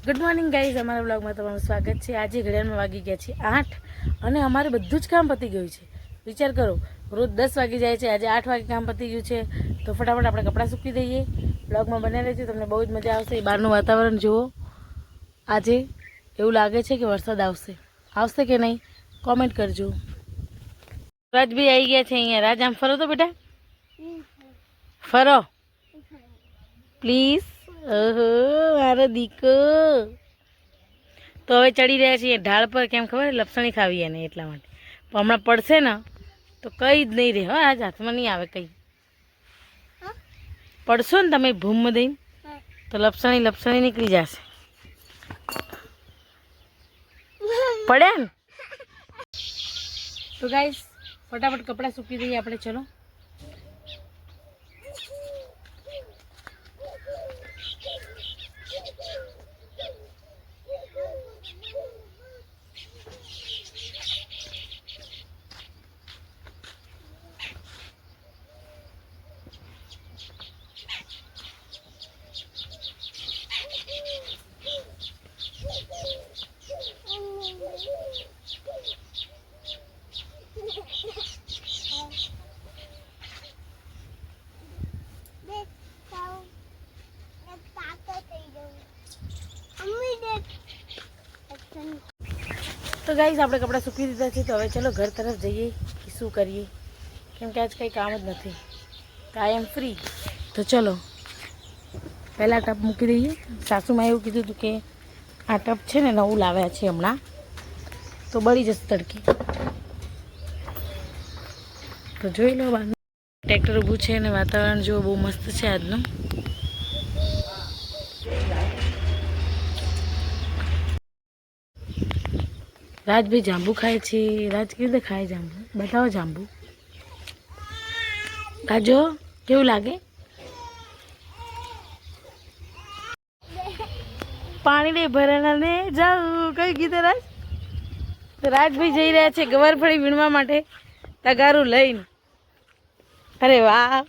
Good morning guys, અમારા બ્લોગમાં તમારું સ્વાગત છે। આજે ઘડિયાળમાં વાગી ગયા છે 8 અને અમારે બધું જ કામ પતી ગયું છે। વિચાર કરો, રોજ 10 વાગી જાય છે, આજે 8 વાગે કામ પતી ગયું છે। તો ફટાફટ આપણે કપડાં સૂકવી દઈએ। બ્લોગમાં બને રહેજો, તમને બહુ જ મજા આવશે। બહારનું વાતાવરણ જુઓ, આજે એવું લાગે છે કે વરસાદ આવશે કે નહીં, કોમેન્ટ કરજો। રાજ બી આવી ગયા છે અહીંયા। રાજ, આમ ફરો તો બેટા, ફરો પ્લીઝ। ઓહો મારો દીકો। તો હવે ચડી રહ્યા છીએ ઢાળ પર, કેમ ખબર, લપસણી ખાવી એને એટલા માટે। પણ હમણાં પડશે ને તો કંઈ જ નહીં રહે। હા, આજ હાથમાં નહીં આવે કંઈ। પડશો ને તમે ભૂમ દઈને તો લપસણી નીકળી જશે। પડે ને તો ગાઈસ ફટાફટ કપડાં સૂકી દઈએ આપણે, ચલો। તો ગાઈસ આપણે કપડાં સૂકી દીધા છે, તો હવે ચલો ઘર તરફ જઈએ કે શું કરીએ, કેમ કે આજ કંઈ કામ જ નથી, આઈ એમ ફ્રી। તો ચલો પહેલાં ટપ મૂકી દઈએ। સાસુમાં એવું કીધું હતું કે આ ટપ છે ને નવું લાવ્યા છે હમણાં, તો બળી જશે તડકી। તો જોઈ લો, બહાર ટ્રેક્ટર ઊભું છે અને વાતાવરણ જો બહુ મસ્ત છે આજનું। રાજભાઈ જાંબુ ખાય છે। રાજ કેવી રીતે ખાય જાંબુ, બતાવો જાંબુ। રાજો કેવું લાગે? પાણી નહીં ભરાના ને જાઉં, કઈ કીધું રાજ? તો રાજભાઈ જઈ રહ્યા છે ગવારફળી વીણવા માટે તગારું લઈને। અરે વાહ।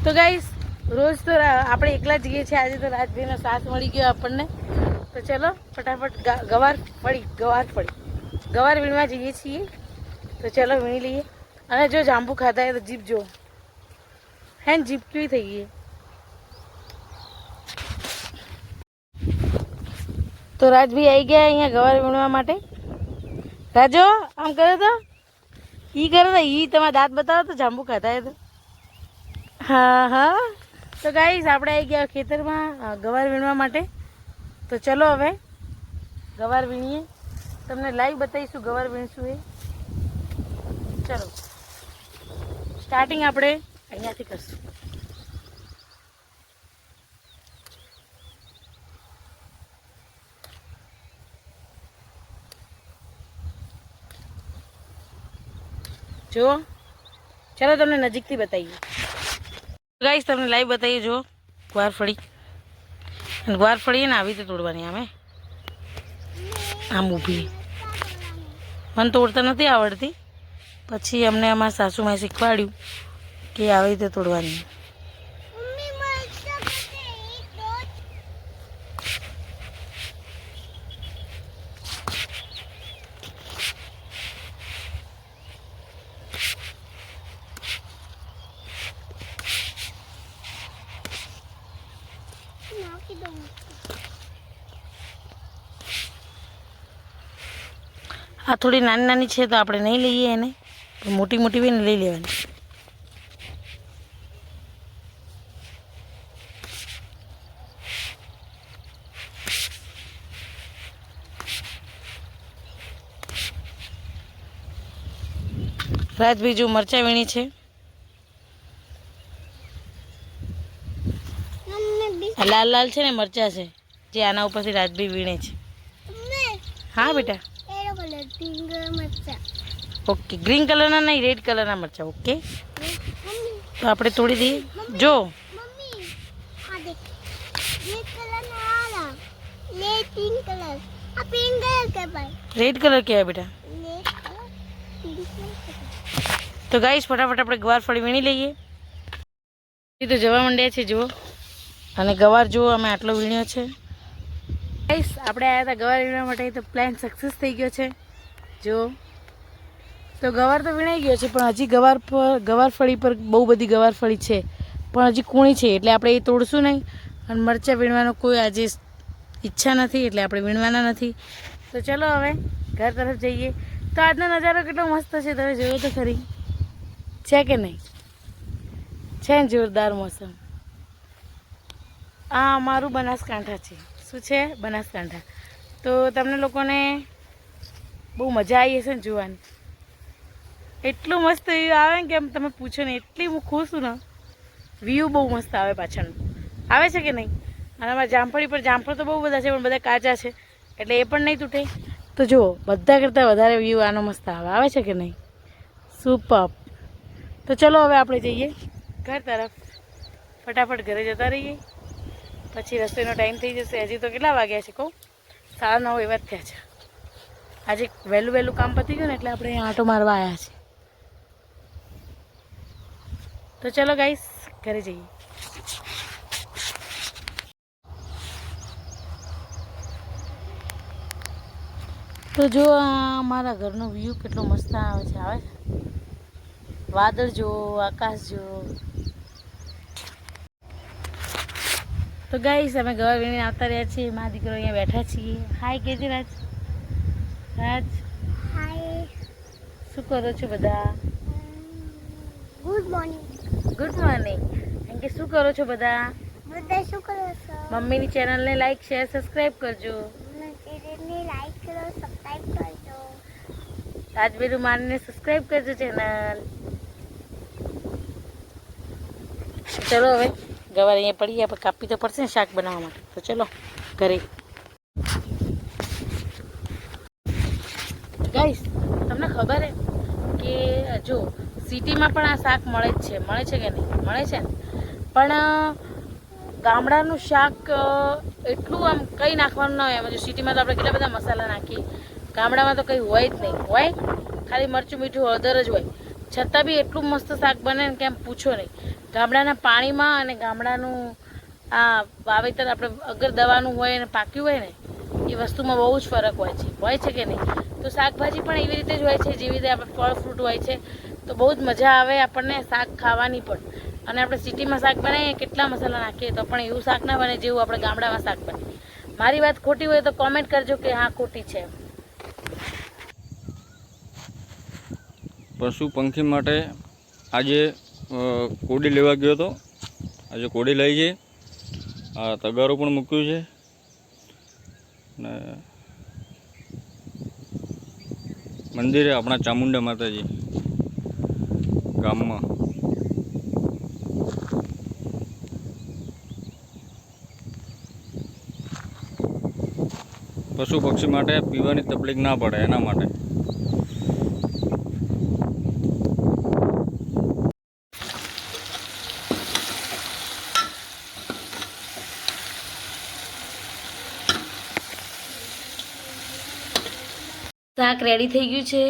તો ગાઈસ રોજ તો આપણે એકલા જઈએ છીએ, આજે તો રાજભાઈનો સાથ મળી ગયો આપણને। તો ચલો ફટાફટ ગવાર વીણવા જઈએ છીએ। તો ચલો વીણી લઈએ। અને જો જાંબુ ખાતા હોય તો જીભ જો હે ને, જીભ કેવી થઈ ગઈ। તો રાજભાઈ આવી ગયા અહીંયા ગવાર વીણવા માટે। રાજો આમ કરો તો, ઈ કરો તો, ઈ તમારા દાંત બતાવો તો જાંબુ ખાતા હોય તો। હા હા। તો ગાઈસ આપણે આવી ગયા ખેતરમાં ગવાર વીણવા માટે। તો ચલો હવે ગવાર વીણીએ, તમને લાઈવ બતાવીશું ગવાર વીણશું એ। ચલો સ્ટાર્ટિંગ આપણે અહીંયાથી કરશું। જો ચલો તમને નજીકથી બતાવીએ। ગાઈસ તમને લાઈવ બતાવીએ, જો ગ્વારફળી ને આવી રીતે તોડવાની। આમ ઊભી, મને તોડતા નથી આવડતી, પછી અમને અમારા સાસુમાએ શીખવાડ્યું કે આવી રીતે તોડવાની। આ થોડી નાની છે તો આપણે નહીં લઈએ એને, મોટી હોય ને લઈ લેવાની। રાજભાઈ જો મરચાં વીણી છે, લાલ છે ને મરચાં છે, જે આના ઉપરથી રાજભાઈ વીણે છે। હા બેટા, ઓકે, ગ્રીન કલરના નહીં, રેડ કલરના મરચાં। ઓકે, તો આપણે તોડી દઈએ। જો રેડ કલર કહેવાય બેટા। તો ગાઈસ ફટાફટ આપણે ગવારફળી વીણી લઈએ। તો જવા માંડ્યા છે જુઓ, અને ગવાર જુઓ અમે આટલો વીણ્યો છે। ગાઈસ આપણે આવ્યા હતા ગવાર વીણવા માટે, તો પ્લાન સક્સેસ થઈ ગયો છે. જો તો ગવાર તો વીણાઈ ગયો છે, પણ હજી ગવારફળી પર બહુ બધી ગવારફળી છે, પણ હજી કૂણી છે, એટલે આપણે એ તોડશું નહીં. અને મરચાં વીણવાનો કોઈ આજે ઈચ્છા નથી, એટલે આપણે વીણવાના નથી. તો ચલો હવે ઘર તરફ જઈએ. તો આજનો નજારો કેટલો મસ્ત છે, તમે જોયો તો ખરી, છે કે નહીં? છે ને જોરદાર મોસમ. આ અમારું બનાસકાંઠા છે. શું છે? બનાસકાંઠા. તો તમને લોકોને બહુ મજા આવી હશે ને જોવાની. એટલું મસ્ત વ્યૂ આવે ને કે એમ તમે પૂછો ને, એટલી હું ખુશ છું ને. વ્યૂ બહુ મસ્ત આવે પાછળનું, આવે છે કે નહીં? અને અમારા જામફળી પર જામફળ તો બહુ બધા છે, પણ બધા કાચા છે, એટલે એ પણ નહીં તૂટે. તો જુઓ, બધા કરતાં વધારે વ્યૂ આનો મસ્ત આવે છે કે નહીં? સુપર. તો ચલો હવે આપણે જઈએ ઘર તરફ. ફટાફટ ઘરે જતા રહીએ, પછી રસોઈનો ટાઈમ થઈ જશે. હજી તો કેટલા વાગ્યા છે કહું? 9:30 એવા જ થયા છે. આજે વહેલું કામ પતી ગયું ને, એટલે આપણે અહીંયા આંટો મારવા આવ્યા છીએ. તો ચલો ગાઈસ ઘરે જઈએ. તો જો અમારા ઘરનો વ્યૂ કેટલો મસ્ત આવે છે. વાદળ જો, આકાશ જો. તો ગાઈસ અમે ગવાર વીણીને આવતા રહ્યા છીએ. મારા દીકરો અહીંયા બેઠા છીએ. હાય કેજે રાજ. રાજ હાય. શું કરો છો બધા? Good morning. Good morning. એમ કે શું કરો છો બધા? બધા શું કરો છો? મમ્મીની ચેનલને લાઈક શેર સબસ્ક્રાઈબ કરજો. ચેનલને લાઈક કરો, સબસ્ક્રાઇબ કરજો. રાજબેરું માનને સબસ્ક્રાઈબ કરજો ચેનલ. ચલો હવે ગવાર અહીંયા પડી, આપણે કાપી તો પડશે ને શાક બનાવવા માટે. તો ચલો ઘરે. ગાઈસ તમને ખબર હે કે જો સિટીમાં પણ આ શાક મળે જ છે. મળે છે કે નહીં? મળે છે ને. પણ ગામડાનું શાક એટલું આમ કંઈ નાખવાનું ના હોય. એમાં જો સિટીમાં તો આપણે કેટલા બધા મસાલા નાખીએ, ગામડામાં તો કંઈ હોય જ નહીં. હોય ખાલી મરચું, મીઠું, હળદર જ હોય. છતાં બી એટલું મસ્ત શાક બને ને કે એમ પૂછો નહીં. ગામડાના પાણીમાં અને ગામડાનું આ વાવેતર આપણે અગર દવાનું હોય અને પાક્યું હોય ને, એ વસ્તુમાં બહુ જ ફરક હોય છે. હોય છે કે નહીં? તો શાકભાજી પણ એવી રીતે જ હોય છે, જેવી રીતે આપણે ફળ ફ્રૂટ હોય છે. તો બહુ જ મજા આવે આપણને શાક ખાવાની પણ. અને આપણે સિટીમાં શાક બનાવીએ, કેટલા મસાલા નાખીએ, તો પણ એવું શાક ના બને જેવું આપણે ગામડામાં શાક બને. મારી વાત ખોટી હોય તો કોમેન્ટ કરજો કે હા ખોટી છે. પશુ પંખી માટે આજે કોડી લેવા ગયો હતો. આજે કોડી લઈ જઈ. આ તગારું પણ મૂક્યું છે. ને મંદિરે આપણા ચામુંડા માતાજી ગામમાં. પશુ પક્ષી માટે પીવાની તકલીફ ના પડે એના માટે. શાક રેડી થઈ ગયું છે.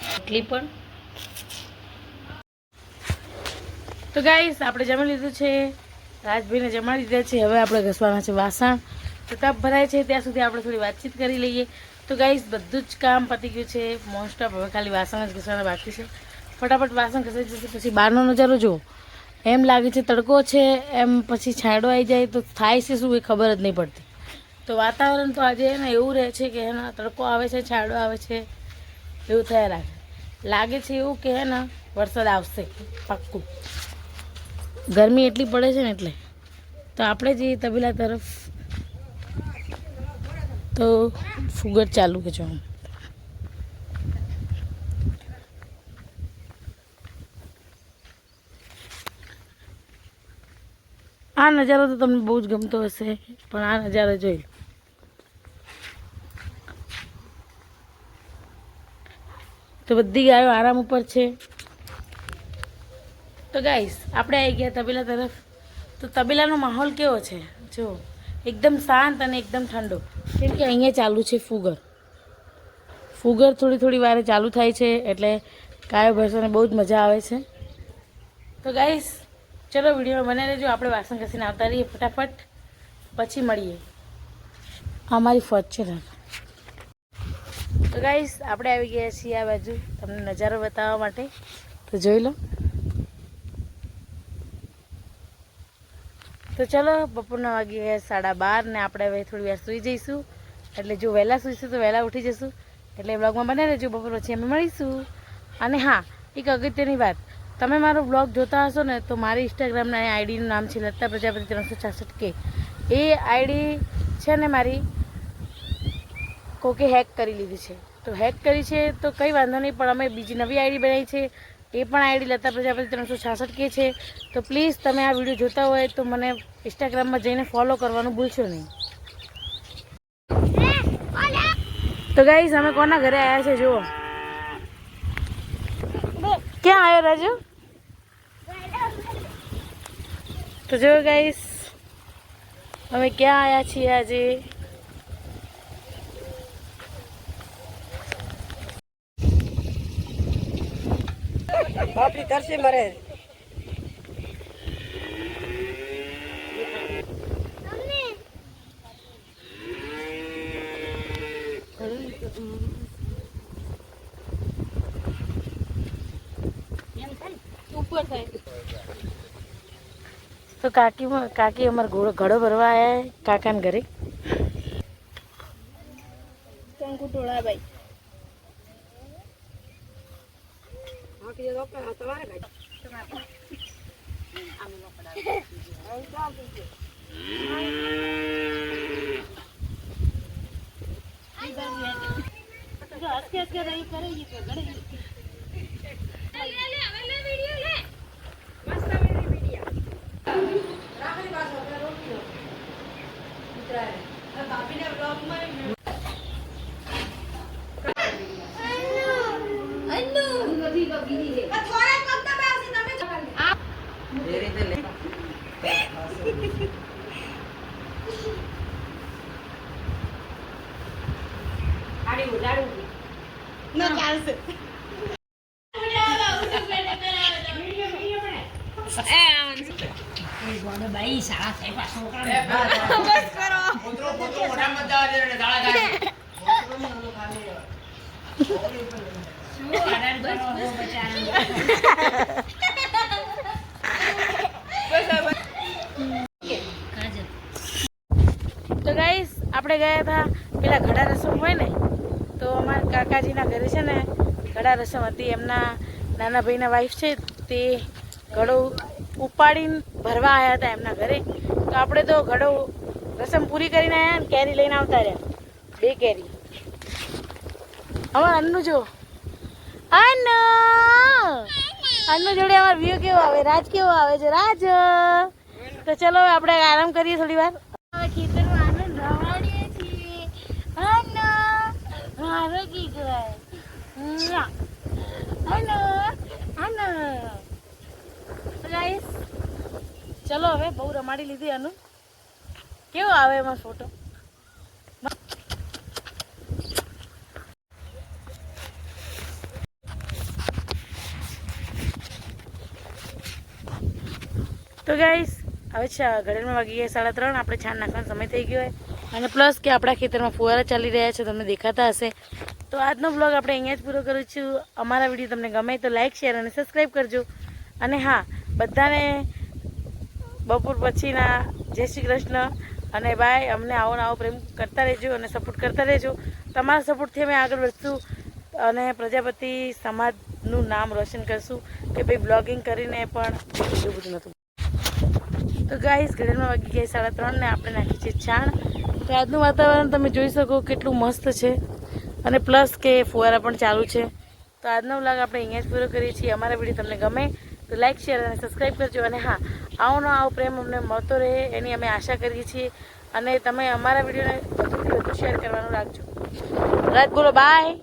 રોટલી પણ. તો ગાઈસ આપણે જમી લીધું છે. રાજભાઈને જમાડી દીધા છે. હવે આપણે ઘસવાના છે વાસણ. તો તપ ભરાય છે ત્યાં સુધી આપણે થોડી વાતચીત કરી લઈએ. તો ગાઈસ બધું જ કામ પતી ગયું છે મોસ્ટ ઓફ. હવે ખાલી વાસણ જ ઘસવાના બાકી છે. ફટાફટ વાસણ ઘસાઈ જશે. પછી બહારનો નજારો જુઓ. એમ લાગે છે તડકો છે, એમ પછી છાંયડો આવી જાય તો થાય છે શું એ ખબર જ નહીં પડતી. તો વાતાવરણ તો આજે ને એવું રહે છે કે હે ને તડકો આવે છે, છાંયડો આવે છે, એવું થયા લાગે છે એવું કે હે ને વરસાદ આવશે પાક્કું. ગરમી એટલી પડે છે ને એટલે. તો આપણે જઈએ તબેલા તરફ. તો ફુગર ચાલુ કે જો આ નજારો તો તમને બહુ જ ગમતો હશે, પણ આ નજારો જોઈ લો. તો બધી ગાયો આરામ ઉપર છે. તો ગાઈસ આપણે આવી ગયા તબેલા તરફ. તો તબેલાનો માહોલ કેવો છે જો, એકદમ શાંત અને એકદમ ઠંડો. કેમ કે અહીંયા ચાલુ છે ફુગર. ફુગર થોડી થોડી વારે ચાલુ થાય છે, એટલે ગાયો ભેંસોને બહુ જ મજા આવે છે. તો ગાઈસ ચલો વિડીયોમાં બને રહેજો. આપણે વાસણ ઘસીને આવતા રહીએ ફટાફટ, પછી મળીએ. આ મારી ફોર્ચ્યુનર. તો ગાઈસ આપણે આવી ગયા છીએ આ બાજુ તમને નજારો બતાવવા માટે, તો જોઈ લો. તો ચલો, બપોરના વાગી ગયા 12:30 ને આપણે હવે થોડી વાર સૂઈ જઈશું. એટલે જો વહેલા સૂઈશું તો વહેલા ઉઠી જઈશું. એટલે બ્લોગમાં બને રહેજો. બપોર પછી અમે મળીશું. અને હા, એક અગત્યની વાત, તમે મારો બ્લોગ જોતા હશો ને તો મારી ઇન્સ્ટાગ્રામના આઈડીનું નામ છે લતા પ્રજાપતિ 366K. એ આઈડી છે ને મારી કોકે હેક કરી લીધી છે. તો હેક કરી છે તો કંઈ વાંધો નહીં, પણ અમે બીજી નવી આઈડી બનાવી છે. એ પણ આઈડી લતા પ્રજાપતિ 366K છે. તો પ્લીઝ તમે આ વિડીયો જોતા હોય તો મને ઇન્સ્ટાગ્રામમાં જઈને ફોલો કરવાનું ભૂલશો નહીં. તો ગાઈસ અમે કોના ઘરે આવ્યા છે જુઓ. ક્યાં આવ્યો રાજુ? તો જો ગાઈસ અમે ક્યાં આવ્યા છીએ આજે. બાપરી કરશે મરે. તો કાકી અમારે ઘડો ભરવા આવ્યા કાકાને ઘરે. કંકુટોળા ભાઈ ના ચાલશે. તો ગાઈસ આપણે ગયા હતા પેલા ઘડા રસમ હોય ને, તો અમારા કાકાજીના ઘરે છે ને ઘડા રસમ હતી. એમના નાના ભાઈના વાઈફ છે તે ઘડો ઉપાડીને ભરવા આવ્યા હતા એમના ઘરે. તો આપણે તો ઘડો રસમ પૂરી કરીને આવ્યા ને કેરી લઈને આવતા રહ્યા. 2 કેરી. અમાર અન્નુ જો, અન્નુ જોડે અમારો વ્યૂ કેવો આવે, રાજ કેવો આવે છે. રાજ તો ચલો આપણે આરામ કરીએ થોડી વાર. હવે ખેતરમાં આનંદ રવાડીએ છીએ. મારો ગીત ગાઈસ ચલો હવે બહુ રમાડી લીધી. અનુ કેવો આવે એમાં ફોટો. તો ગાઈસ હવે ઘડીમાં વાગી ગયા 3:30. આપણે છાણ નાખવાનો સમય થઈ ગયો હોય અને પ્લસ કે આપણા ખેતરમાં ફુવારા ચાલી રહ્યા છે, તમને દેખાતા હશે. તો આજનો બ્લોગ આપણે અહીંયા જ પૂરો કરું છું. અમારા વિડીયો તમને ગમે તો લાઇક, શેર અને સબસ્ક્રાઈબ કરજો. અને હા, બધાને બપોર પછીના જય શ્રી કૃષ્ણ અને બાય. અમને આવો ને આવો પ્રેમ કરતા રહેજો અને સપોર્ટ કરતા રહેજો. તમારા સપોર્ટથી અમે આગળ વધશું અને પ્રજાપતિ સમાજનું નામ રોશન કરશું કે ભાઈ બ્લોગિંગ કરીને પણ એટલું બધું નહોતું. તો ગાઈસ ઘડીમાં વાગી ગયા 3:30 ને આપણે નાખી છે છાણ. તો આજનું વાતાવરણ તમે જોઈ શકો કેટલું મસ્ત છે અને પ્લસ કે ફુવારા પણ ચાલુ છે. તો આજનો વ્લોગ આપણે અહીંયા જ પૂરો કરીએ છીએ. અમારા વિડીયો તમને ગમે તો લાઇક, શેર અને સબસ્ક્રાઈબ કરજો. અને હા, આવો પ્રેમ અમને મળતો રહે એની અમે આશા કરીએ છીએ. અને તમે અમારા વિડીયોને વધુથી વધુ શેર કરવાનું રાખજો. રાત બોલો બાય.